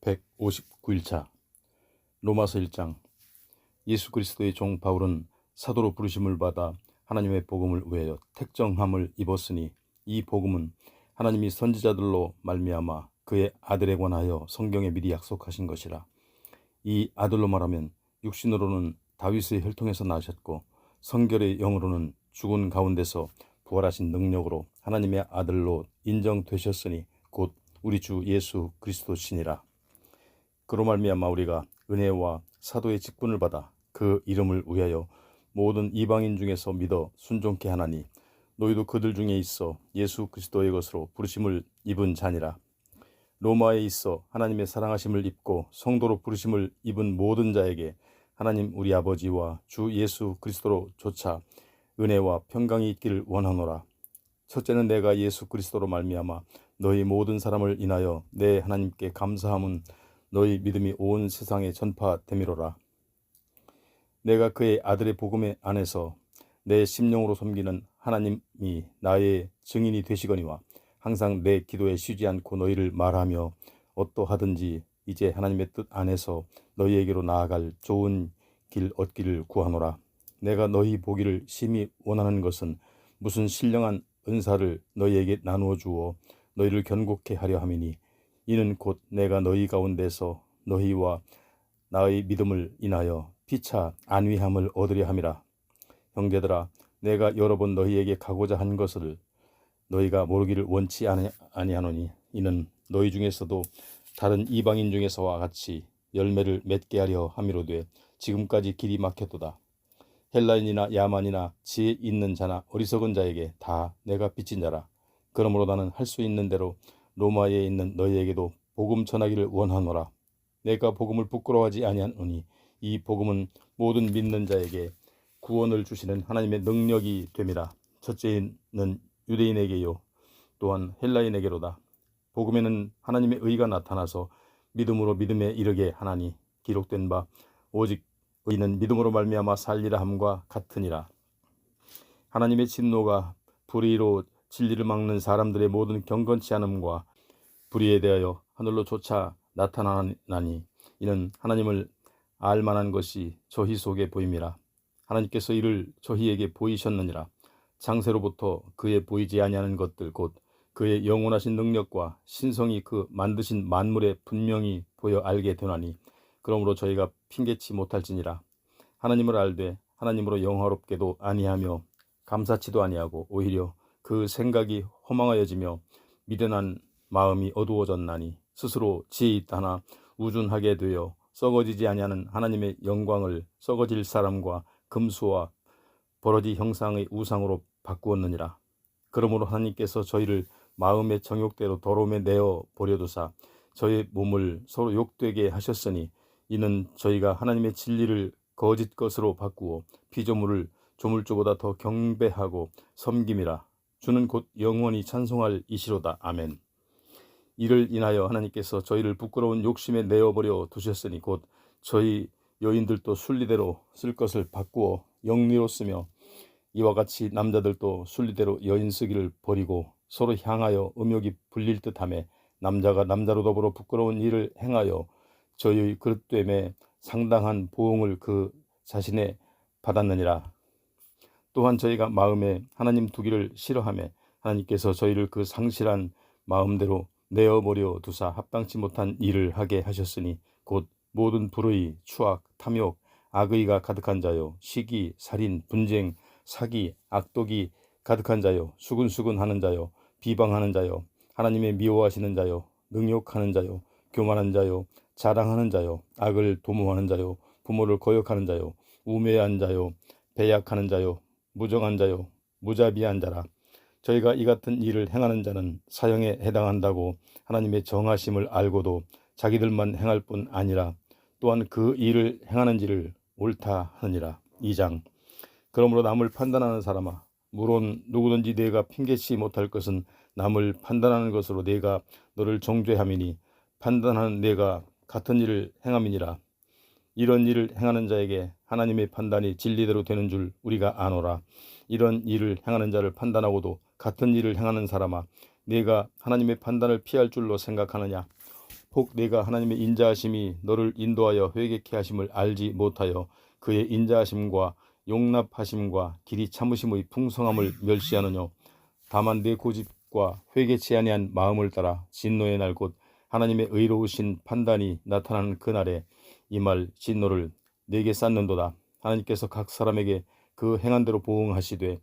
159일차 로마서 1장. 예수 그리스도의 종 바울은 사도로 부르심을 받아 하나님의 복음을 위하여 택정함을 입었으니 이 복음은 하나님이 선지자들로 말미암아 그의 아들에 관하여 성경에 미리 약속하신 것이라. 이 아들로 말하면 육신으로는 다윗의 혈통에서 나셨고 성결의 영으로는 죽은 가운데서 부활하신 능력으로 하나님의 아들로 인정되셨으니 곧 우리 주 예수 그리스도시니라. 그로 말미암아 우리가 은혜와 사도의 직분을 받아 그 이름을 위하여 모든 이방인 중에서 믿어 순종케 하나니 너희도 그들 중에 있어 예수 그리스도의 것으로 부르심을 입은 자니라. 로마에 있어 하나님의 사랑하심을 입고 성도로 부르심을 입은 모든 자에게 하나님 우리 아버지와 주 예수 그리스도로 조차 은혜와 평강이 있기를 원하노라. 첫째는 내가 예수 그리스도로 말미암아 너희 모든 사람을 인하여 내 하나님께 감사함은 너희 믿음이 온 세상에 전파됨이로라. 내가 그의 아들의 복음의 안에서 내 심령으로 섬기는 하나님이 나의 증인이 되시거니와 항상 내 기도에 쉬지 않고 너희를 말하며 어떠하든지 이제 하나님의 뜻 안에서 너희에게로 나아갈 좋은 길 얻기를 구하노라. 내가 너희 보기를 심히 원하는 것은 무슨 신령한 은사를 너희에게 나누어 주어 너희를 견고케 하려 함이니 이는 곧 내가 너희 가운데서 너희와 나의 믿음을 인하여 피차 안위함을 얻으려 함이라. 형제들아, 내가 여러 번 너희에게 가고자 한 것을 너희가 모르기를 원치 아니하노니 이는 너희 중에서도 다른 이방인 중에서와 같이 열매를 맺게 하려 함이로되 지금까지 길이 막혔도다. 헬라인이나 야만이나 지혜 있는 자나 어리석은 자에게 다 내가 빚진 자라. 그러므로 나는 할 수 있는 대로 로마에 있는 너희에게도 복음 전하기를 원하노라. 내가 복음을 부끄러워하지 아니하노니 이 복음은 모든 믿는 자에게 구원을 주시는 하나님의 능력이 됨이라. 첫째는 유대인에게요 또한 헬라인에게로다. 복음에는 하나님의 의가 나타나서 믿음으로 믿음에 이르게 하나니 기록된 바 오직 의는 믿음으로 말미암아 살리라 함과 같으니라. 하나님의 진노가 불의로 진리를 막는 사람들의 모든 경건치 않음과 불의에 대하여 하늘로 조차 나타나니 이는 하나님을 알만한 것이 저희 속에 보임이라. 하나님께서 이를 저희에게 보이셨느니라. 창세로부터 그의 보이지 아니하는 것들 곧 그의 영원하신 능력과 신성이 그 만드신 만물에 분명히 보여 알게 되나니 그러므로 저희가 핑계치 못할지니라. 하나님을 알되 하나님으로 영화롭게도 아니하며 감사치도 아니하고 오히려 그 생각이 허망하여지며 미련한 마음이 어두워졌나니 스스로 지혜 있다 하나 우둔하게 되어 썩어지지 아니하는 하나님의 영광을 썩어질 사람과 금수와 버러지 형상의 우상으로 바꾸었느니라. 그러므로 하나님께서 저희를 마음의 정욕대로 더러움에 내어 버려두사 저희 몸을 서로 욕되게 하셨으니 이는 저희가 하나님의 진리를 거짓 것으로 바꾸어 피조물을 조물주보다 더 경배하고 섬김이라. 주는 곧 영원히 찬송할 이시로다. 아멘. 이를 인하여 하나님께서 저희를 부끄러운 욕심에 내어버려 두셨으니 곧 저희 여인들도 순리대로 쓸 것을 바꾸어 영리로 쓰며 이와 같이 남자들도 순리대로 여인 쓰기를 버리고 서로 향하여 음욕이 불릴 듯하며 남자가 남자로 더불어 부끄러운 일을 행하여 저희의 그릇됨에 상당한 보응을 그 자신에 받았느니라. 또한 저희가 마음에 하나님 두기를 싫어하며 하나님께서 저희를 그 상실한 마음대로 내어버려 두사 합당치 못한 일을 하게 하셨으니 곧 모든 불의, 추악, 탐욕, 악의가 가득한 자요 시기, 살인, 분쟁, 사기, 악독이 가득한 자요 수근수근하는 자요 비방하는 자요 하나님의 미워하시는 자요 능욕하는 자요 교만한 자요 자랑하는 자요 악을 도모하는 자요 부모를 거역하는 자요 우매한 자요 배약하는 자요 무정한 자요 무자비한 자라. 저희가 이 같은 일을 행하는 자는 사형에 해당한다고 하나님의 정하심을 알고도 자기들만 행할 뿐 아니라 또한 그 일을 행하는지를 옳다 하느니라. 2장. 그러므로 남을 판단하는 사람아, 물론 누구든지 네가 핑계치 못할 것은 남을 판단하는 것으로 네가 너를 정죄함이니 판단하는 네가 같은 일을 행함이니라. 이런 일을 행하는 자에게 하나님의 판단이 진리대로 되는 줄 우리가 아노라. 이런 일을 행하는 자를 판단하고도 같은 일을 행하는 사람아, 네가 하나님의 판단을 피할 줄로 생각하느냐? 혹 내가 하나님의 인자하심이 너를 인도하여 회개케 하심을 알지 못하여 그의 인자하심과 용납하심과 길이 참으심의 풍성함을 멸시하느뇨. 다만 내 고집과 회개치 아니한 마음을 따라 진노의 날 곧 하나님의 의로우신 판단이 나타나는 그날에 이 말 진노를 내게 쌓는도다. 하나님께서 각 사람에게 그 행한 대로 보응하시되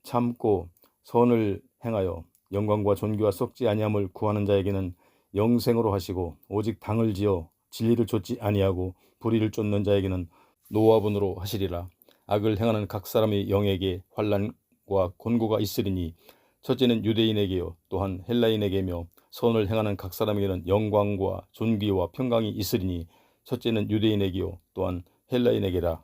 참고 선을 행하여 영광과 존귀와 썩지 아니함을 구하는 자에게는 영생으로 하시고 오직 당을 지어 진리를 좇지 아니하고 불의를 쫓는 자에게는 노화분으로 하시리라. 악을 행하는 각 사람의 영에게 환난과 곤고가 있으리니 첫째는 유대인에게요 또한 헬라인에게며 선을 행하는 각 사람에게는 영광과 존귀와 평강이 있으리니 첫째는 유대인에게요 또한 헬라인에게라.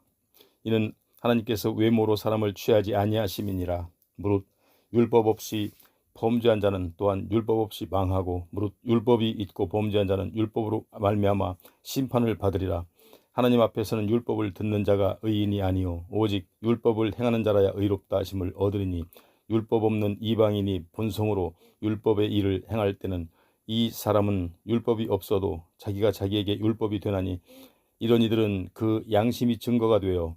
이는 하나님께서 외모로 사람을 취하지 아니하심이니라. 무릇 율법 없이 범죄한 자는 또한 율법 없이 망하고 무릇 율법이 있고 범죄한 자는 율법으로 말미암아 심판을 받으리라. 하나님 앞에서는 율법을 듣는 자가 의인이 아니요 오직 율법을 행하는 자라야 의롭다 하심을 얻으리니 율법 없는 이방인이 본성으로 율법의 일을 행할 때는 이 사람은 율법이 없어도 자기가 자기에게 율법이 되나니 이런 이들은 그 양심이 증거가 되어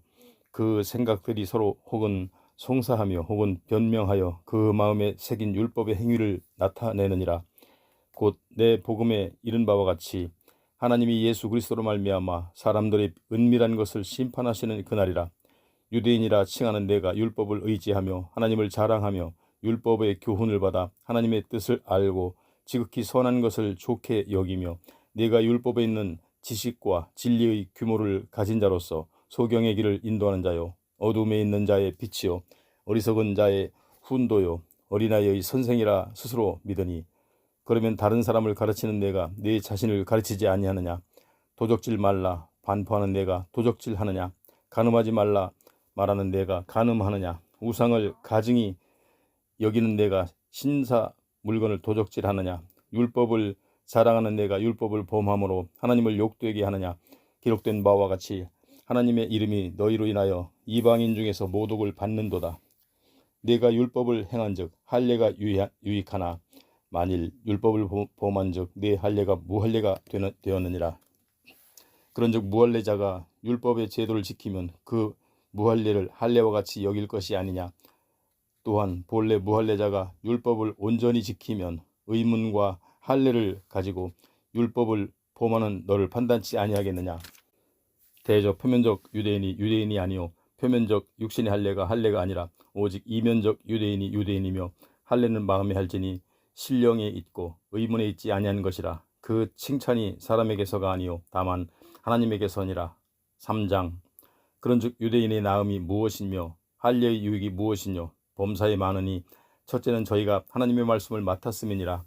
그 생각들이 서로 혹은 송사하며 혹은 변명하여 그 마음에 새긴 율법의 행위를 나타내느니라. 곧 내 복음에 이른 바와 같이 하나님이 예수 그리스도로 말미암아 사람들의 은밀한 것을 심판하시는 그날이라. 유대인이라 칭하는 내가 율법을 의지하며 하나님을 자랑하며 율법의 교훈을 받아 하나님의 뜻을 알고 지극히 선한 것을 좋게 여기며 내가 율법에 있는 지식과 진리의 규모를 가진 자로서 소경의 길을 인도하는 자요 어둠에 있는 자의 빛이요 어리석은 자의 훈도요 어린아이의 선생이라 스스로 믿으니 그러면 다른 사람을 가르치는 내가 내 자신을 가르치지 아니하느냐. 도적질 말라 반포하는 내가 도적질하느냐. 간음하지 말라 말하는 내가 간음하느냐. 우상을 가증히 여기는 내가 신사 물건을 도적질하느냐. 율법을 자랑하는 내가 율법을 범함으로 하나님을 욕되게 하느냐. 기록된 바와 같이 하나님의 이름이 너희로 인하여 이방인 중에서 모독을 받는도다. 내가 율법을 행한즉 할례가 유익하나 만일 율법을 범한즉 내 할례가 무할례가 되었느니라. 그런즉 무할례자가 율법의 제도를 지키면 그 무할례를 할례와 같이 여길 것이 아니냐. 또한 본래 무할례자가 율법을 온전히 지키면 의문과 할례를 가지고 율법을 범하는 너를 판단치 아니하겠느냐. 대저 표면적 유대인이 유대인이 아니요 표면적 육신의 할례가 할례가 아니라 오직 이면적 유대인이 유대인이며 할례는 마음에 할지니 신령에 있고 의문에 있지 아니한 것이라. 그 칭찬이 사람에게서가 아니요 다만 하나님에게서니라. 3장. 그런즉 유대인의 나음이 무엇이며 할례의 유익이 무엇이뇨. 범사에 많으니 첫째는 저희가 하나님의 말씀을 맡았음이니라.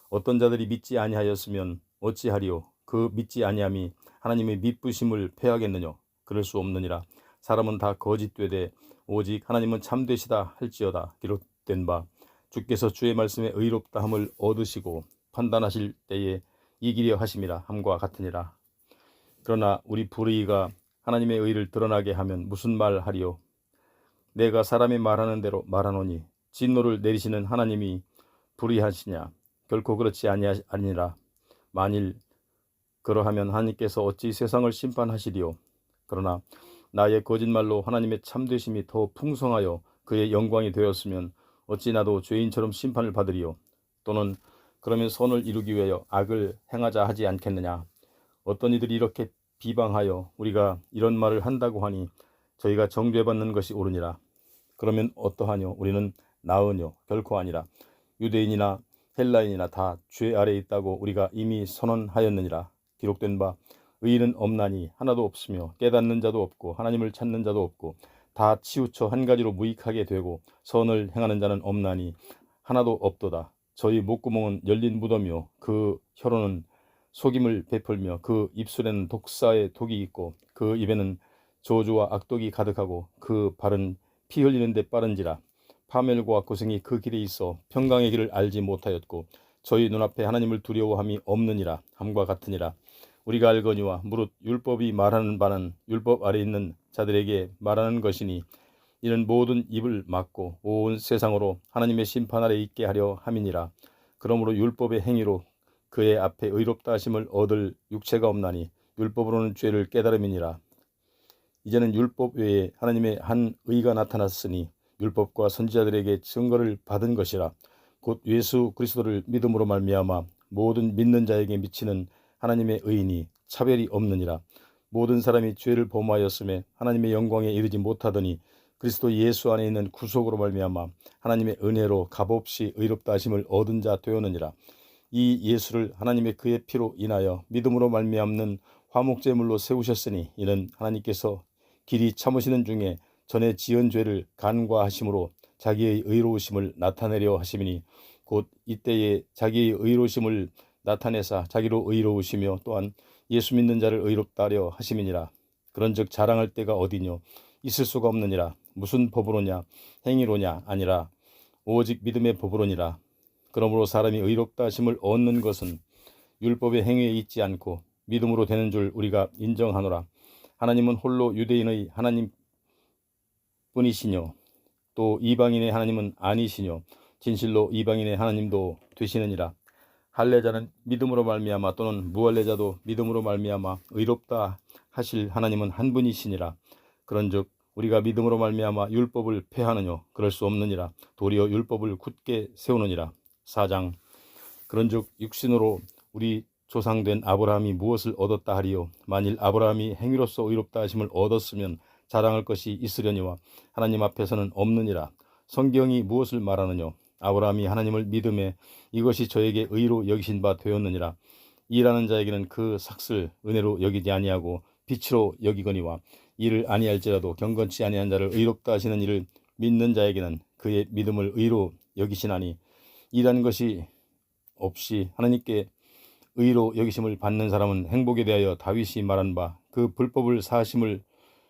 어떤 자들이 믿지 아니하였으면 어찌하리요. 그 믿지 아니함이 하나님의 믿부심을 패하겠느뇨. 그럴 수 없느니라. 사람은 다 거짓되되 오직 하나님은 참되시다 할지어다. 기록된 바 주께서 주의 말씀에 의롭다함을 얻으시고 판단하실 때에 이기려 하심이라 함과 같으니라. 그러나 우리 불의가 하나님의 의를 드러나게 하면 무슨 말 하리요. 내가 사람이 말하는 대로 말하노니 진노를 내리시는 하나님이 불의하시냐. 결코 그렇지 아니라. 만일 그러하면 하나님께서 어찌 세상을 심판하시리요. 그러나 나의 거짓말로 하나님의 참되심이 더 풍성하여 그의 영광이 되었으면 어찌 나도 죄인처럼 심판을 받으리요. 또는 그러면 선을 이루기 위하여 악을 행하자 하지 않겠느냐. 어떤 이들이 이렇게 비방하여 우리가 이런 말을 한다고 하니 저희가 정죄받는 것이 옳으니라. 그러면 어떠하뇨. 우리는 나으뇨. 결코 아니라. 유대인이나 헬라인이나 다 죄 아래에 있다고 우리가 이미 선언하였느니라. 기록된 바 의인은 없나니 하나도 없으며 깨닫는 자도 없고 하나님을 찾는 자도 없고 다 치우쳐 한 가지로 무익하게 되고 선을 행하는 자는 없나니 하나도 없도다. 저희 목구멍은 열린 무덤이요 그 혀로는 속임을 베풀며 그 입술에는 독사의 독이 있고 그 입에는 저주와 악독이 가득하고 그 발은 피 흘리는 데 빠른지라. 파멸과 고생이 그 길에 있어 평강의 길을 알지 못하였고 저희 눈앞에 하나님을 두려워함이 없느니라 함과 같으니라. 우리가 알거니와 무릇 율법이 말하는 바는 율법 아래 있는 자들에게 말하는 것이니 이는 모든 입을 막고 온 세상으로 하나님의 심판 아래 있게 하려 함이니라. 그러므로 율법의 행위로 그의 앞에 의롭다 하심을 얻을 육체가 없나니 율법으로는 죄를 깨달음이니라. 이제는 율법 외에 하나님의 한 의가 나타났으니 율법과 선지자들에게 증거를 받은 것이라. 곧 예수 그리스도를 믿음으로 말미암아 모든 믿는 자에게 미치는 하나님의 의인이 차별이 없느니라. 모든 사람이 죄를 범하였음에 하나님의 영광에 이르지 못하더니 그리스도 예수 안에 있는 구속으로 말미암아 하나님의 은혜로 값없이 의롭다 하심을 얻은 자 되었느니라. 이 예수를 하나님의 그의 피로 인하여 믿음으로 말미암는 화목제물로 세우셨으니 이는 하나님께서 길이 참으시는 중에 전에 지은 죄를 간과하심으로 자기의 의로우심을 나타내려 하심이니 곧 이때에 자기의 의로우심을 나타내사 자기로 의로우시며 또한 예수 믿는 자를 의롭다 하려 하심이니라. 그런즉 자랑할 때가 어디뇨? 있을 수가 없느니라. 무슨 법으로냐? 행위로냐? 아니라 오직 믿음의 법으로니라. 그러므로 사람이 의롭다 하심을 얻는 것은 율법의 행위에 있지 않고 믿음으로 되는 줄 우리가 인정하노라. 하나님은 홀로 유대인의 하나님 뿐이시뇨 또 이방인의 하나님은 아니시뇨 진실로 이방인의 하나님도 되시느니라. 할례자는 믿음으로 말미암아 또는 무할례자도 믿음으로 말미암아 의롭다 하실 하나님은 한 분이시니라. 그런즉 우리가 믿음으로 말미암아 율법을 폐하느뇨? 그럴 수 없느니라. 도리어 율법을 굳게 세우느니라. 4장. 그런즉 육신으로 우리 조상된 아브라함이 무엇을 얻었다 하리요? 만일 아브라함이 행위로서 의롭다 하심을 얻었으면 자랑할 것이 있으려니와 하나님 앞에서는 없느니라. 성경이 무엇을 말하느뇨? 아브라함이 하나님을 믿음에 이것이 저에게 의로 여기신 바 되었느니라. 일하는 자에게는 그 삭슬 은혜로 여기지 아니하고 빛으로 여기거니와 이를 아니할지라도 경건치 아니한 자를 의롭다 하시는 이를 믿는 자에게는 그의 믿음을 의로 여기시나니 일하는 것이 없이 하나님께 의로 여기심을 받는 사람은 행복에 대하여 다윗이 말한 바 그 불법을 사하심을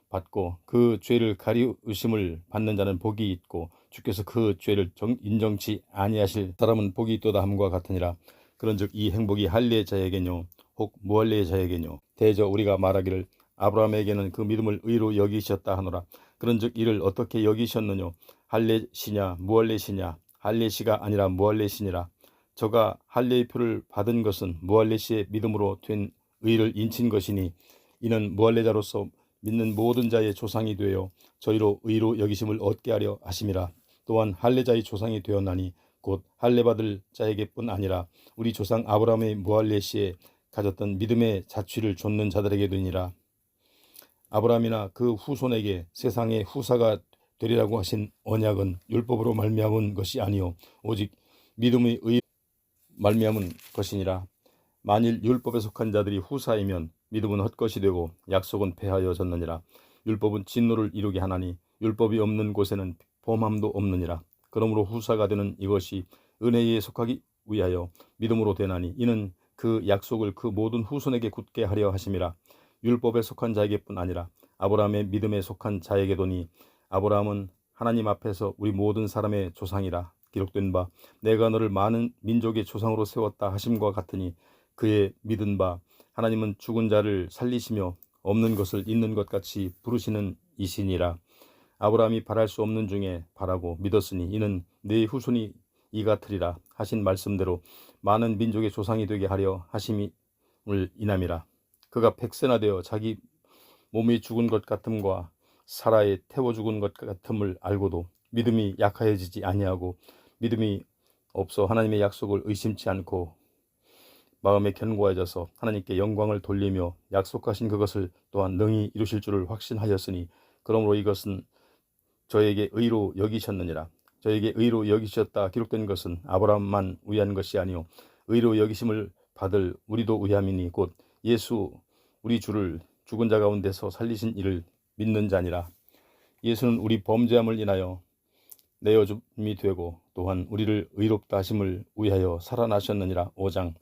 받고 그 죄를 가리우심을 받는 자는 복이 있고 주께서 그 죄를 인정치 아니하실 사람은 복이 있도다 함과 같으니라. 그런즉 이 행복이 할례 자에게뇨 혹 무할례 자에게뇨? 대저 우리가 말하기를 아브라함에게는 그 믿음을 의로 여기셨다 하노라. 그런즉 이를 어떻게 여기셨느뇨? 할례시냐 무할례시냐? 할례시가 아니라 무할례시니라. 저가 할례의 표를 받은 것은 무할례시의 믿음으로 된 의를 인친 것이니 이는 무할례자로서 믿는 모든 자의 조상이 되어 저희로 의로 여기심을 얻게 하려 하심이라. 또한 할례자의 조상이 되었나니 곧 할례받을 자에게뿐 아니라 우리 조상 아브라함의 무할례시에 가졌던 믿음의 자취를 좇는 자들에게 되니라. 아브라함이나 그 후손에게 세상의 후사가 되리라고 하신 언약은 율법으로 말미암은 것이 아니요 오직 믿음의 의 말미암은 것이니라. 만일 율법에 속한 자들이 후사이면 믿음은 헛것이 되고 약속은 폐하여졌느니라. 율법은 진노를 이루게 하나니 율법이 없는 곳에는 범함도 없느니라. 그러므로 후사가 되는 이것이 은혜에 속하기 위하여 믿음으로 되나니 이는 그 약속을 그 모든 후손에게 굳게 하려 하심이라. 율법에 속한 자에게뿐 아니라 아브라함의 믿음에 속한 자에게도니 아브라함은 하나님 앞에서 우리 모든 사람의 조상이라 기록된 바 내가 너를 많은 민족의 조상으로 세웠다 하심과 같으니 그의 믿은 바 하나님은 죽은 자를 살리시며 없는 것을 있는 것 같이 부르시는 이시니라. 아브라함이 바랄 수 없는 중에 바라고 믿었으니 이는 네 후손이 이 같으리라 하신 말씀대로 많은 민족의 조상이 되게 하려 하심을 인함이라. 그가 백세나 되어 자기 몸이 죽은 것 같음과 사라에 태워 죽은 것 같음을 알고도 믿음이 약하여지지 아니하고 믿음이 없어 하나님의 약속을 의심치 않고 마음에 견고해져서 하나님께 영광을 돌리며 약속하신 그것을 또한 능히 이루실 줄을 확신하였으니 그러므로 이것은 저에게 의로 여기셨느니라. 저에게 의로 여기셨다 기록된 것은 아브라함만 위한 것이 아니요 의로 여기심을 받을 우리도 위함이니 곧 예수 우리 주를 죽은 자 가운데서 살리신 이를 믿는 자니라. 예수는 우리 범죄함을 인하여 내어줌이 되고 또한 우리를 의롭다 하심을 위하여 살아나셨느니라. 5장.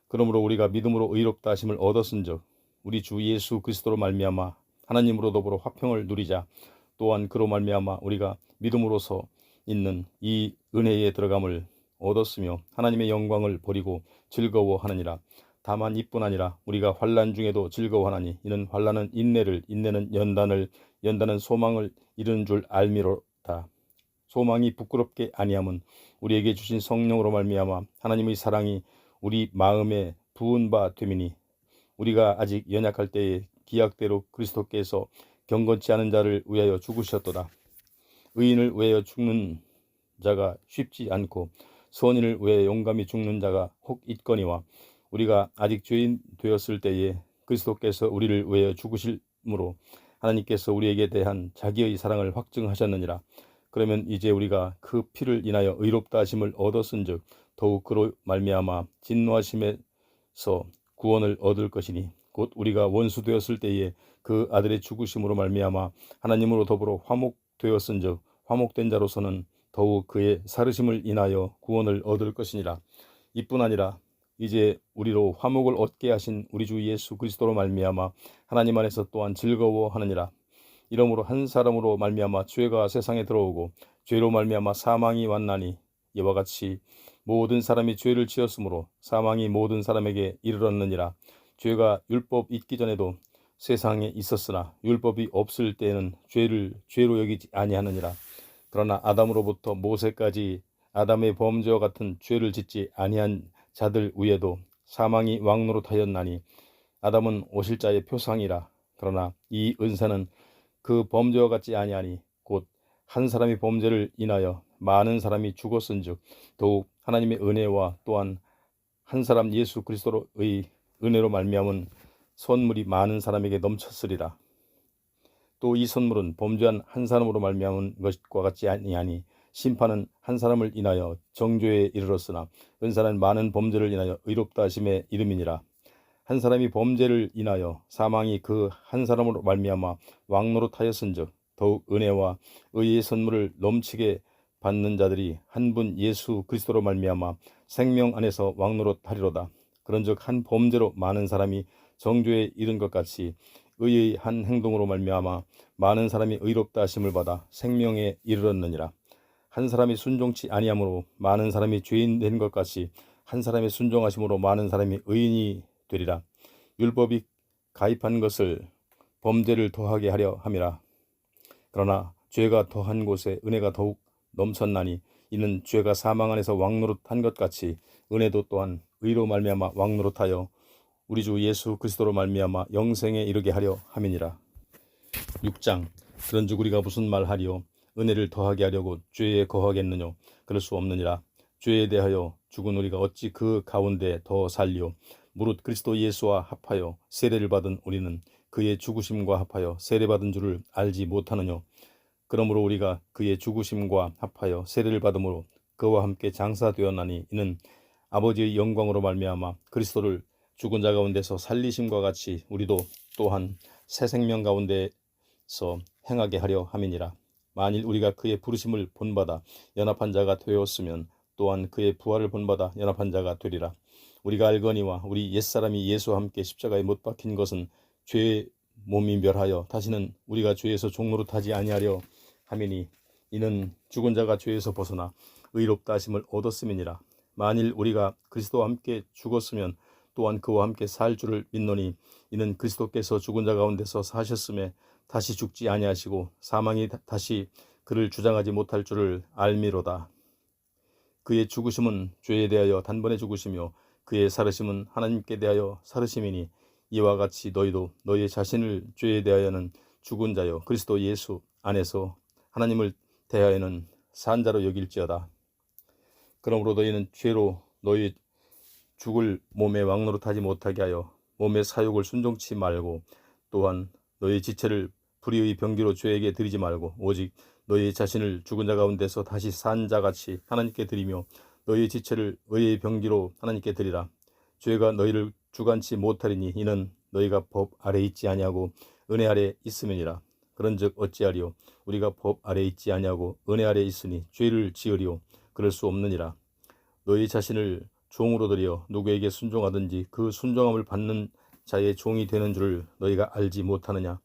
그러므로 우리가 믿음으로 의롭다 하심을 얻었은즉 우리 주 예수 그리스도로 말미암아 하나님으로 더불어 화평을 누리자. 또한 그로 말미암아 우리가 믿음으로서 있는 이 은혜에 들어감을 얻었으며 하나님의 영광을 버리고 즐거워하느니라. 다만 이뿐 아니라 우리가 환난 중에도 즐거워하나니 이는 환난은 인내를 인내는 연단을 연단은 소망을 이루는 줄 알미로다. 소망이 부끄럽게 아니함은 우리에게 주신 성령으로 말미암아 하나님의 사랑이 우리 마음에 부은 바 되미니 우리가 아직 연약할 때에 기약대로 그리스도께서 경건치 않은 자를 위하여 죽으셨도다. 의인을 위하여 죽는 자가 쉽지 않고 선인을 위하여 용감히 죽는 자가 혹 있거니와 우리가 아직 죄인 되었을 때에 그리스도께서 우리를 위하여 죽으심으로 하나님께서 우리에게 대한 자기의 사랑을 확증하셨느니라. 그러면 이제 우리가 그 피를 인하여 의롭다 하심을 얻었은즉 더욱 그로 말미암아 진노하심에서 구원을 얻을 것이니 곧 우리가 원수 되었을 때에 그 아들의 죽으심으로 말미암아 하나님으로 더불어 화목되었은즉 화목된 자로서는 더욱 그의 살으심을 인하여 구원을 얻을 것이니라. 이뿐 아니라 이제 우리로 화목을 얻게 하신 우리 주 예수 그리스도로 말미암아 하나님 안에서 또한 즐거워하느니라. 이러므로 한 사람으로 말미암아 죄가 세상에 들어오고 죄로 말미암아 사망이 왔나니 이와 같이 모든 사람이 죄를 지었으므로 사망이 모든 사람에게 이르렀느니라. 죄가 율법 있기 전에도 세상에 있었으나 율법이 없을 때에는 죄를 죄로 여기지 아니하느니라. 그러나 아담으로부터 모세까지 아담의 범죄와 같은 죄를 짓지 아니한 자들 위에도 사망이 왕노릇하였나니 아담은 오실자의 표상이라. 그러나 이 은사는 그 범죄와 같지 아니하니 곧 한 사람이 범죄를 인하여 많은 사람이 죽었은즉 더욱 하나님의 은혜와 또한 한 사람 예수 그리스도의 은혜로 말미암은 선물이 많은 사람에게 넘쳤으리라. 또 이 선물은 범죄한 한 사람으로 말미암은 것과 같지 아니하니 심판은 한 사람을 인하여 정죄에 이르렀으나 은사는 많은 범죄를 인하여 의롭다 하심에 이름이니라. 한 사람이 범죄를 인하여 사망이 그 한 사람으로 말미암아 왕노릇하였은즉 더욱 은혜와 의의 선물을 넘치게 받는 자들이 한 분 예수 그리스도로 말미암아 생명 안에서 왕노릇하리로다. 그런즉 한 범죄로 많은 사람이 정죄에 이른 것 같이 의의 한 행동으로 말미암아 많은 사람이 의롭다 하심을 받아 생명에 이르렀느니라. 한 사람이 순종치 아니함으로 많은 사람이 죄인 된 것 같이 한 사람의 순종하심으로 많은 사람이 의인이 되리라. 율법이 가입한 것을 범죄를 더하게 하려 함이라. 그러나 죄가 더한 곳에 은혜가 더욱 넘쳤나니 이는 죄가 사망 안에서 왕노릇한 것 같이 은혜도 또한 의로 말미암아 왕노릇하여 우리 주 예수 그리스도로 말미암아 영생에 이르게 하려 함이니라. 6장. 그런즉 우리가 무슨 말하리요? 은혜를 더하게 하려고 죄에 거하겠느뇨? 그럴 수 없느니라. 죄에 대하여 죽은 우리가 어찌 그 가운데 더 살리요? 무릇 그리스도 예수와 합하여 세례를 받은 우리는 그의 죽으심과 합하여 세례받은 줄을 알지 못하느뇨? 그러므로 우리가 그의 죽으심과 합하여 세례를 받음으로 그와 함께 장사되었나니 이는 아버지의 영광으로 말미암아 그리스도를 죽은 자 가운데서 살리심과 같이 우리도 또한 새 생명 가운데서 행하게 하려 함이니라. 만일 우리가 그의 부르심을 본받아 연합한 자가 되었으면 또한 그의 부활을 본받아 연합한 자가 되리라. 우리가 알거니와 우리 옛사람이 예수와 함께 십자가에 못 박힌 것은 죄의 몸이 멸하여 다시는 우리가 죄에서 종노릇하지 아니하려 함이니 이는 죽은 자가 죄에서 벗어나 의롭다 하심을 얻었음이니라. 만일 우리가 그리스도와 함께 죽었으면 또한 그와 함께 살 줄을 믿노니 이는 그리스도께서 죽은 자 가운데서 사셨음에 다시 죽지 아니하시고 사망이 다시 그를 주장하지 못할 줄을 알미로다. 그의 죽으심은 죄에 대하여 단번에 죽으시며 그의 살으심은 하나님께 대하여 살으심이니 이와 같이 너희도 너희 자신을 죄에 대하여는 죽은 자요 그리스도 예수 안에서 하나님을 대하여는 산 자로 여길지어다. 그러므로 너희는 죄로 너희 죽을 몸에 왕노릇하지 못하게 하여 몸의 사욕을 순종치 말고 또한 너희 지체를 불의의 병기로 죄에게 드리지 말고 오직 너희 자신을 죽은 자 가운데서 다시 산 자같이 하나님께 드리며 너희 지체를 의의 병기로 하나님께 드리라. 죄가 너희를 주관치 못하리니 이는 너희가 법 아래 있지 아니하고 은혜 아래 있음이니라. 그런즉 어찌하리요? 우리가 법 아래 있지 아니하고 은혜 아래 있으니 죄를 지으리요? 그럴 수 없느니라. 너희 자신을 종으로 들여 누구에게 순종하든지 그 순종함을 받는 자의 종이 되는 줄을 너희가 알지 못하느냐?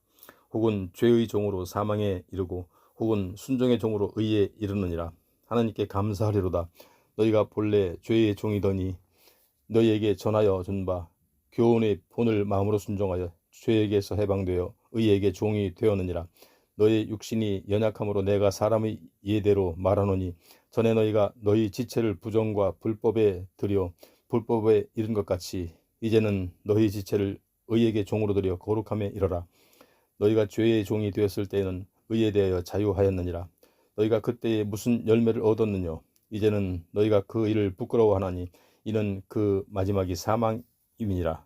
혹은 죄의 종으로 사망에 이르고 혹은 순종의 종으로 의에 이르느니라. 하나님께 감사하리로다. 너희가 본래 죄의 종이더니 너희에게 전하여 준 바 교훈의 본을 마음으로 순종하여 죄에게서 해방되어 의에게 종이 되었느니라. 너희 육신이 연약함으로 내가 사람의 예대로 말하노니 전에 너희가 너희 지체를 부정과 불법에 들여 불법에 이른 것 같이 이제는 너희 지체를 의에게 종으로 들여 거룩함에 이르라. 너희가 죄의 종이 되었을 때에는 의에 대하여 자유하였느니라. 너희가 그때에 무슨 열매를 얻었느냐? 이제는 너희가 그 일을 부끄러워하나니 이는 그 마지막이 사망임이니라.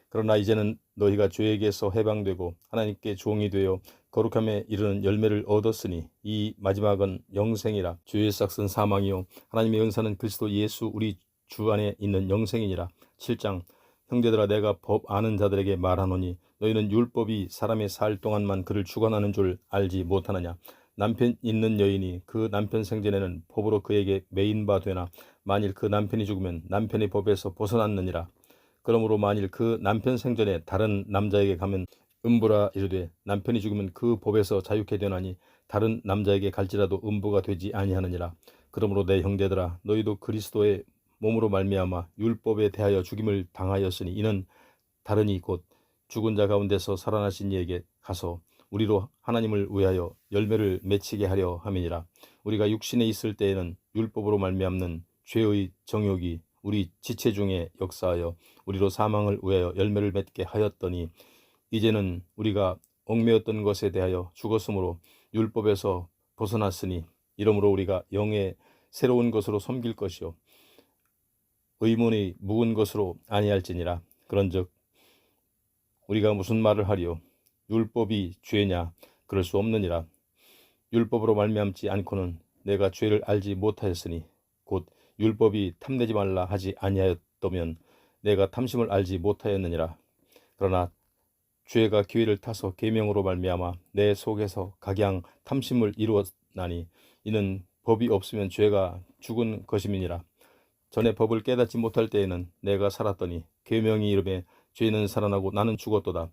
그러나 이제는 너희가 죄에게서 해방되고 하나님께 종이 되어 거룩함에 이르는 열매를 얻었으니 이 마지막은 영생이라. 죄의 싹은 사망이요 하나님의 은사는 그리스도 예수 우리 주 안에 있는 영생이니라. 7장. 형제들아, 내가 법 아는 자들에게 말하노니 너희는 율법이 사람의 살 동안만 그를 주관하는 줄 알지 못하느냐? 남편 있는 여인이 그 남편 생전에는 법으로 그에게 매인 바 되나 만일 그 남편이 죽으면 남편의 법에서 벗어났느니라. 그러므로 만일 그 남편 생전에 다른 남자에게 가면 음부라 이르되 남편이 죽으면 그 법에서 자유케 되나니 다른 남자에게 갈지라도 음부가 되지 아니하느니라. 그러므로 내 형제들아, 너희도 그리스도의 몸으로 말미암아 율법에 대하여 죽임을 당하였으니 이는 다른이 곧 죽은 자 가운데서 살아나신 이에게 가서 우리로 하나님을 위하여 열매를 맺히게 하려 함이니라. 우리가 육신에 있을 때에는 율법으로 말미암는 죄의 정욕이 우리 지체 중에 역사하여 우리로 사망을 위하여 열매를 맺게 하였더니 이제는 우리가 얽매였던 것에 대하여 죽었으므로 율법에서 벗어났으니 이러므로 우리가 영의 새로운 것으로 섬길 것이요 의문의 묵은 것으로 아니할지니라. 그런즉 우리가 무슨 말을 하리요? 율법이 죄냐? 그럴 수 없느니라. 율법으로 말미암지 않고는 내가 죄를 알지 못하였으니 곧 율법이 탐내지 말라 하지 아니하였다면 내가 탐심을 알지 못하였느니라. 그러나 죄가 기회를 타서 계명으로 말미암아 내 속에서 각양 탐심을 이루었나니 이는 법이 없으면 죄가 죽은 것임이니라. 전에 법을 깨닫지 못할 때에는 내가 살았더니 계명이 이르매 죄는 살아나고 나는 죽었도다.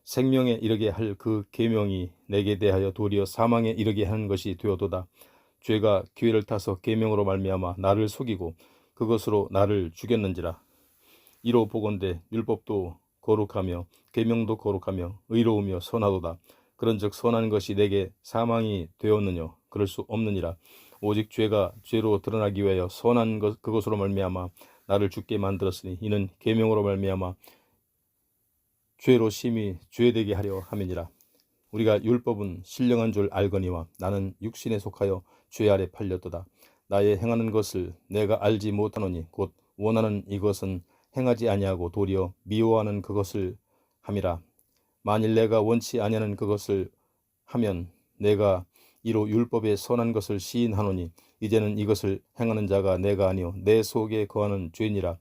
생명에 이르게 할 그 계명이 내게 대하여 도리어 사망에 이르게 하는 것이 되어도다. 죄가 기회를 타서 계명으로 말미암아 나를 속이고 그것으로 나를 죽였는지라. 이로 보건대 율법도 거룩하며 계명도 거룩하며 의로우며 선하도다. 그런즉 선한 것이 내게 사망이 되었느냐? 그럴 수 없느니라. 오직 죄가 죄로 드러나기 위하여 선한 것 그것으로 말미암아 나를 죽게 만들었으니 이는 계명으로 말미암아 죄로 심히 죄되게 하려 함이니라. 우리가 율법은 신령한 줄 알거니와 나는 육신에 속하여 죄 아래 팔렸도다. 나의 행하는 것을 내가 알지 못하노니 곧 원하는 이것은 행하지 아니하고 도리어 미워하는 그것을 함이라. 만일 내가 원치 아니하는 그것을 하면 내가 이로 율법의 선한 것을 시인하노니 이제는 이것을 행하는 자가 내가 아니요 내 속에 거하는 죄니라.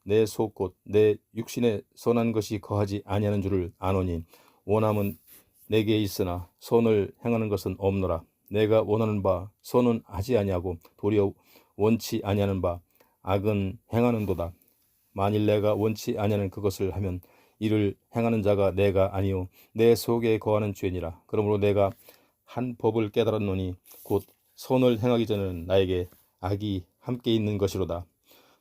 내 속 곧 내 육신에 선한 것이 거하지 아니하는 줄을 아노니 원함은 내게 있으나 선을 행하는 것은 없노라. 내가 원하는 바 선은 하지 아니하고 도리어 원치 아니하는 바 악은 행하는도다. 만일 내가 원치 아니하는 그것을 하면 이를 행하는 자가 내가 아니요 내 속에 거하는 죄니라. 그러므로 내가 한 법을 깨달았노니 곧 선을 행하기 전에는 나에게 악이 함께 있는 것이로다.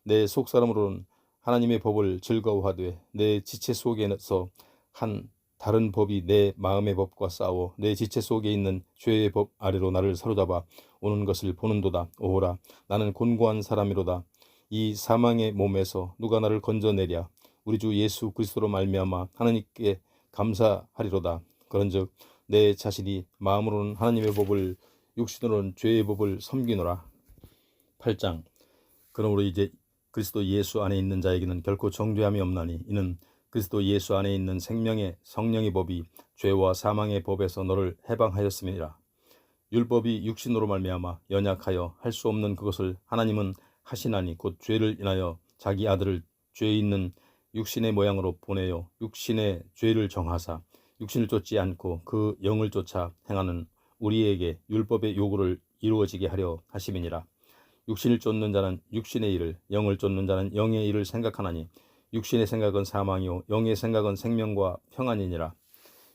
내 속사람으로는 하나님의 법을 즐거워하되 내 지체 속에서 한 다른 법이 내 마음의 법과 싸워 내 지체 속에 있는 죄의 법 아래로 나를 사로잡아 오는 것을 보는도다. 오호라, 나는 곤고한 사람이로다. 이 사망의 몸에서 누가 나를 건져내랴? 우리 주 예수 그리스도로 말미암아 하나님께 감사하리로다. 그런즉 내 자신이 마음으로는 하나님의 법을 육신으로는 죄의 법을 섬기노라. 8장. 그러므로 이제 그리스도 예수 안에 있는 자에게는 결코 정죄함이 없나니 이는 그리스도 예수 안에 있는 생명의 성령의 법이 죄와 사망의 법에서 너를 해방하였음이니라. 율법이 육신으로 말미암아 연약하여 할 수 없는 그것을 하나님은 하시나니 곧 죄를 인하여 자기 아들을 죄 있는 육신의 모양으로 보내어 육신의 죄를 정하사 육신을 쫓지 않고 그 영을 쫓아 행하는 우리에게 율법의 요구를 이루어지게 하려 하심이니라. 육신을 쫓는 자는 육신의 일을, 영을 쫓는 자는 영의 일을 생각하나니 육신의 생각은 사망이요 영의 생각은 생명과 평안이니라.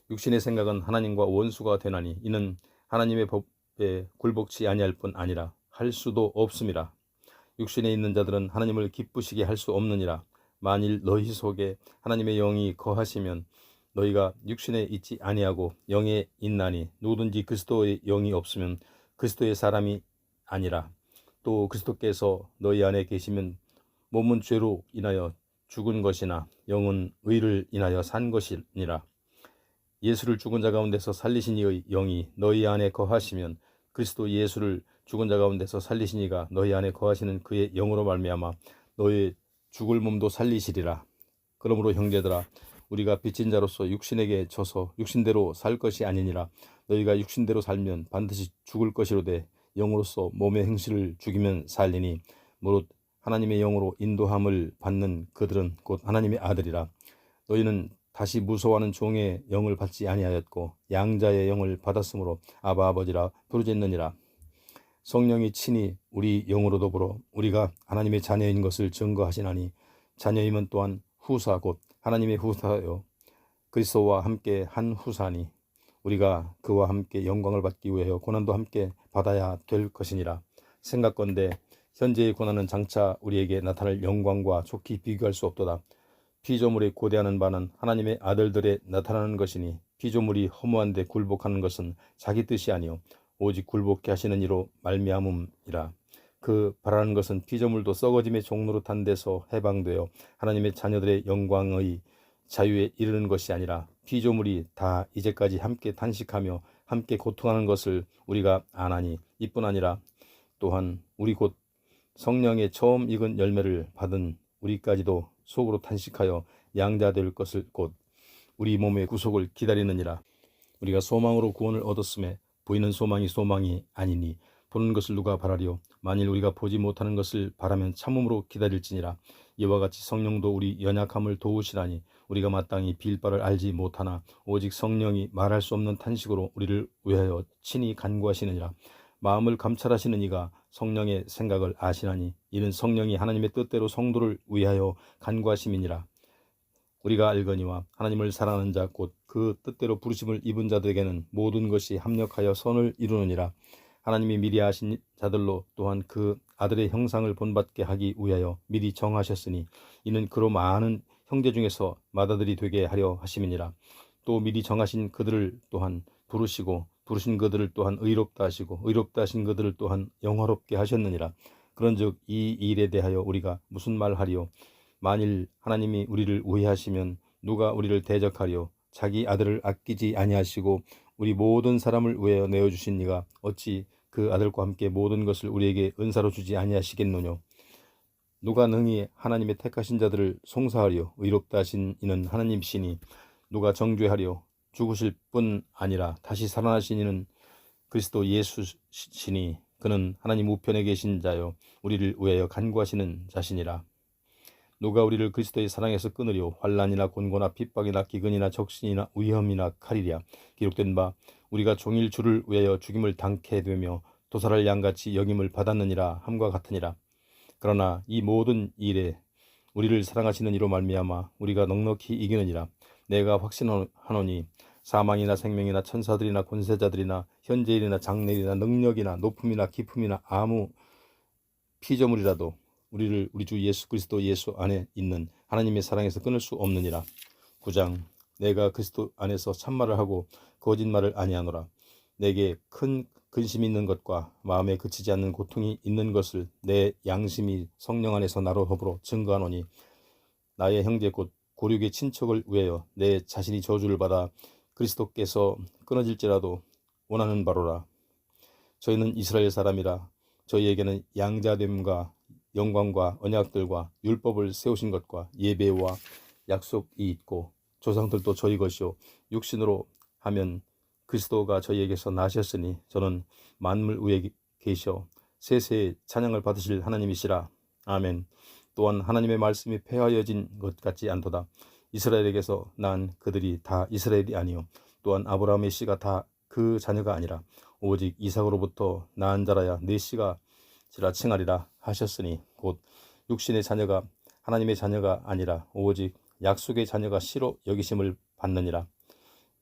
육신의 생각은 하나님과 원수가 되나니 이는 하나님의 법에 굴복치 아니할 뿐 아니라 할 수도 없음이라. 육신에 있는 자들은 하나님을 기쁘시게 할 수 없느니라. 만일 너희 속에 하나님의 영이 거하시면 너희가 육신에 있지 아니하고 영에 있나니 누구든지 그리스도의 영이 없으면 그리스도의 사람이 아니라. 또 그리스도께서 너희 안에 계시면 몸은 죄로 인하여 죽은 것이나 영은 의를 인하여 산 것이니라. 예수를 죽은 자 가운데서 살리신 이의 영이 너희 안에 거하시면 그리스도 예수를 죽은 자 가운데서 살리신 이가 너희 안에 거하시는 그의 영으로 말미암아 너희 죽을 몸도 살리시리라. 그러므로 형제들아, 우리가 빚진 자로서 육신에게 져서 육신대로 살 것이 아니니라. 너희가 육신대로 살면 반드시 죽을 것이로되 영으로서 몸의 행실을 죽이면 살리니 무릇 하나님의 영으로 인도함을 받는 그들은 곧 하나님의 아들이라. 너희는 다시 무서워하는 종의 영을 받지 아니하였고 양자의 영을 받았으므로 아바 아버지라 부르짖느니라. 성령이 친히 우리 영으로 더불어 우리가 하나님의 자녀인 것을 증거하시나니 자녀임은 또한 후사 곧 하나님의 후사요 그리스도와 함께 한 후사니 우리가 그와 함께 영광을 받기 위하여 고난도 함께 받아야 될 것이니라. 생각건대 현재의 고난은 장차 우리에게 나타날 영광과 좋게 비교할 수 없도다. 피조물이 고대하는 바는 하나님의 아들들에 나타나는 것이니 피조물이 허무한데 굴복하는 것은 자기 뜻이 아니요 오직 굴복케 하시는 이로 말미암음이라. 그 바라는 것은 피조물도 썩어짐의 종노릇한 데서 해방되어 하나님의 자녀들의 영광의 자유에 이르는 것이 아니라 피조물이 다 이제까지 함께 탄식하며 함께 고통하는 것을 우리가 아나니 이뿐 아니라 또한 우리 곧 성령의 처음 익은 열매를 받은 우리까지도 속으로 탄식하여 양자 될 것을 곧 우리 몸의 구속을 기다리느니라. 우리가 소망으로 구원을 얻었음에 보이는 소망이 소망이 아니니 보는 것을 누가 바라리요. 만일 우리가 보지 못하는 것을 바라면 참음으로 기다릴지니라. 이와 같이 성령도 우리 연약함을 도우시라니 우리가 마땅히 빌 바를 알지 못하나 오직 성령이 말할 수 없는 탄식으로 우리를 위하여 친히 간구하시느니라. 마음을 감찰하시는 이가 성령의 생각을 아시나니 이는 성령이 하나님의 뜻대로 성도를 위하여 간구하심이니라. 우리가 알거니와 하나님을 사랑하는 자 곧 그 뜻대로 부르심을 입은 자들에게는 모든 것이 합력하여 선을 이루느니라. 하나님이 미리 아신 자들로 또한 그 아들의 형상을 본받게 하기 위하여 미리 정하셨으니 이는 그로 많은 형제 중에서 맏아들이 되게 하려 하심이니라. 또 미리 정하신 그들을 또한 부르시고 부르신 그들을 또한 의롭다 하시고 의롭다 하신 그들을 또한 영화롭게 하셨느니라. 그런즉 이 일에 대하여 우리가 무슨 말하리요? 만일 하나님이 우리를 우회하시면 누가 우리를 대적하리요? 자기 아들을 아끼지 아니하시고 우리 모든 사람을 위하여 내어주신 이가 어찌 그 아들과 함께 모든 것을 우리에게 은사로 주지 아니하시겠노뇨? 누가 능히 하나님의 택하신 자들을 송사하리요? 의롭다 하신 이는 하나님이시니 누가 정죄하리요? 죽으실 뿐 아니라 다시 살아나신 이는 그리스도 예수시니 그는 하나님 우편에 계신 자요 우리를 위하여 간구하시는 자시니라. 누가 우리를 그리스도의 사랑에서 끊으리요? 환난이나 곤고나 핍박이나 기근이나 적신이나 위험이나 칼이랴. 기록된 바 우리가 종일 주를 위하여 죽임을 당케 되며 도살할 양같이 여김을 받았느니라 함과 같으니라. 그러나 이 모든 일에 우리를 사랑하시는 이로 말미암아 우리가 넉넉히 이기느니라. 내가 확신하노니 사망이나 생명이나 천사들이나 권세자들이나 현재일이나 장래일이나 능력이나 높음이나 깊음이나 아무 피조물이라도 우리를 우리 주 예수 그리스도 예수 안에 있는 하나님의 사랑에서 끊을 수 없느니라. 9장 내가 그리스도 안에서 참말을 하고 거짓말을 아니하노라. 내게 큰 근심이 있는 것과 마음에 그치지 않는 고통이 있는 것을 내 양심이 성령 안에서 나로 더불어 증거하노니 나의 형제 곧 고륙의 친척을 위하여 내 자신이 저주를 받아 그리스도께서 끊어질지라도 원하는 바로라. 저희는 이스라엘 사람이라 저희에게는 양자됨과 영광과 언약들과 율법을 세우신 것과 예배와 약속이 있고 조상들도 저희 것이요 육신으로 하면 그리스도가 저희에게서 나셨으니 저는 만물 위에 계셔 세세의 찬양을 받으실 하나님이시라. 아멘. 또한 하나님의 말씀이 폐하여진 것 같지 않도다. 이스라엘에게서 난 그들이 다 이스라엘이 아니요 또한 아브라함의 씨가 다 그 자녀가 아니라 오직 이삭으로부터 낳은 자라야 내 씨가 지라 칭하리라 하셨으니 곧 육신의 자녀가 하나님의 자녀가 아니라 오직 약속의 자녀가 씨로 여기심을 받느니라.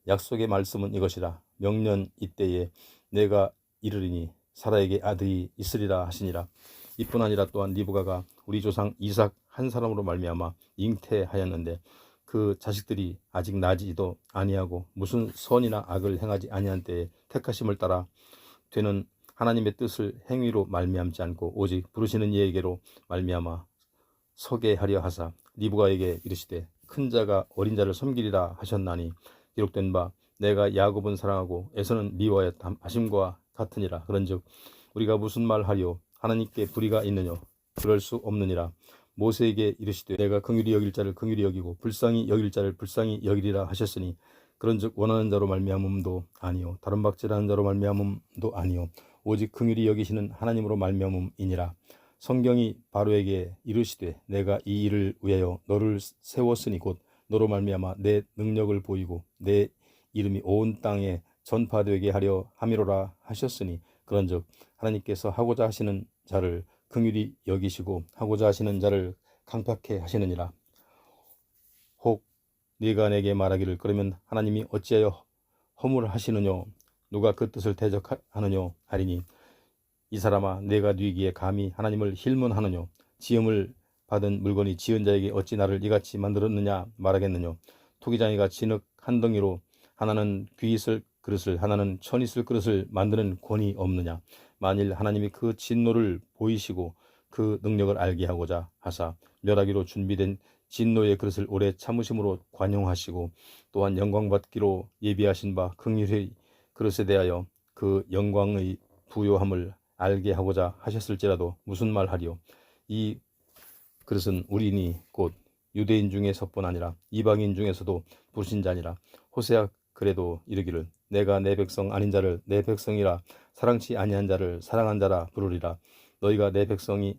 약속의 말씀은 이것이라. 명년 이때에 내가 이르리니 사라에게 아들이 있으리라 하시니라. 이뿐 아니라 또한 리브가가 우리 조상 이삭 한 사람으로 말미암아 잉태하였는데 그 자식들이 아직 나지도 아니하고 무슨 선이나 악을 행하지 아니한 때에 택하심을 따라 되는 하나님의 뜻을 행위로 말미암지 않고 오직 부르시는 이에게로 말미암아 서게 하려 하사 리브가에게 이르시되 큰 자가 어린 자를 섬기리라 하셨나니 기록된 바 내가 야곱은 사랑하고 에서는 미워하여 하심과 같으니라. 그런즉 우리가 무슨 말하리요? 하나님께 불의가 있느냐? 그럴 수 없느니라. 모세에게 이르시되 내가 긍휼히 여길 자를 긍휼히 여기고 불쌍히 여길 자를 불쌍히 여기리라 하셨으니 그런즉 원하는 자로 말미암음도 아니요 다른 박질하는 자로 말미암음도 아니요 오직 긍휼히 여기시는 하나님으로 말미암음이니라. 성경이 바로에게 이르시되 내가 이 일을 위하여 너를 세웠으니 곧 너로 말미암아 내 능력을 보이고 내 이름이 온 땅에 전파되게 하려 함이로라 하셨으니 그런즉 하나님께서 하고자 하시는 자를 긍휼히 여기시고 하고자 하시는 자를 강팍해 하시느니라. 혹 네가 내게 말하기를 그러면 하나님이 어찌하여 허물하시느뇨? 누가 그 뜻을 대적하느뇨? 하리니 이 사람아 내가 뉘기에 감히 하나님을 힐문하느뇨? 지음을 받은 물건이 지은 자에게 어찌 나를 이같이 만들었느냐 말하겠느뇨? 토기장이가 진흙 한 덩이로 하나는 귀 있을 그릇을 하나는 천 있을 그릇을 만드는 권이 없느냐? 만일 하나님이 그 진노를 보이시고 그 능력을 알게 하고자 하사 멸하기로 준비된 진노의 그릇을 오래 참으심으로 관용하시고 또한 영광받기로 예비하신 바 긍휼의 그릇에 대하여 그 영광의 부요함을 알게 하고자 하셨을지라도 무슨 말하리요? 이 그릇은 우리니 곧 유대인 중에서뿐 아니라 이방인 중에서도 부르신 자니라. 호세아 그래도 이르기를 내가 내 백성 아닌 자를 내 백성이라 사랑치 아니한 자를 사랑한 자라 부르리라. 너희가 내 백성이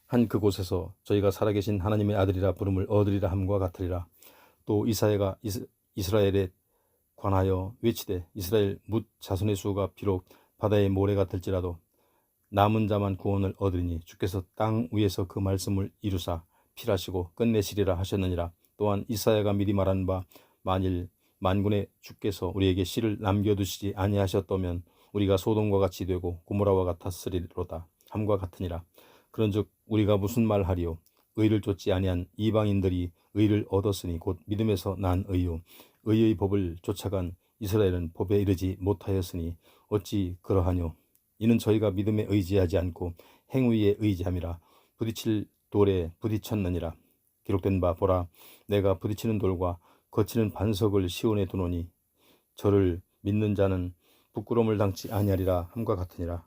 한 그곳에서 저희가 살아계신 하나님의 아들이라 부름을 얻으리라 함과 같으리라. 또 이사야가 이스라엘에 관하여 외치되 이스라엘 뭇 자손의 수가 비록 바다의 모래 같을지라도 남은 자만 구원을 얻으리니 주께서 땅 위에서 그 말씀을 이루사 필하시고 끝내시리라 하셨느니라. 또한 이사야가 미리 말한 바 만일 만군의 주께서 우리에게 씨를 남겨두시지 아니하셨다면 우리가 소돔과 같이 되고 고모라와 같았으리로다 함과 같으니라. 그런즉 우리가 무슨 말하리요? 의를 좇지 아니한 이방인들이 의를 얻었으니 곧 믿음에서 난 의요 의의 법을 쫓아간 이스라엘은 법에 이르지 못하였으니 어찌 그러하뇨? 이는 저희가 믿음에 의지하지 않고 행위에 의지함이라. 부딪힐 돌에 부딪혔느니라. 기록된 바 보라 내가 부딪히는 돌과 거치는 반석을 시온에 두노니 저를 믿는 자는 부끄러움을 당치 아니하리라 함과 같으니라.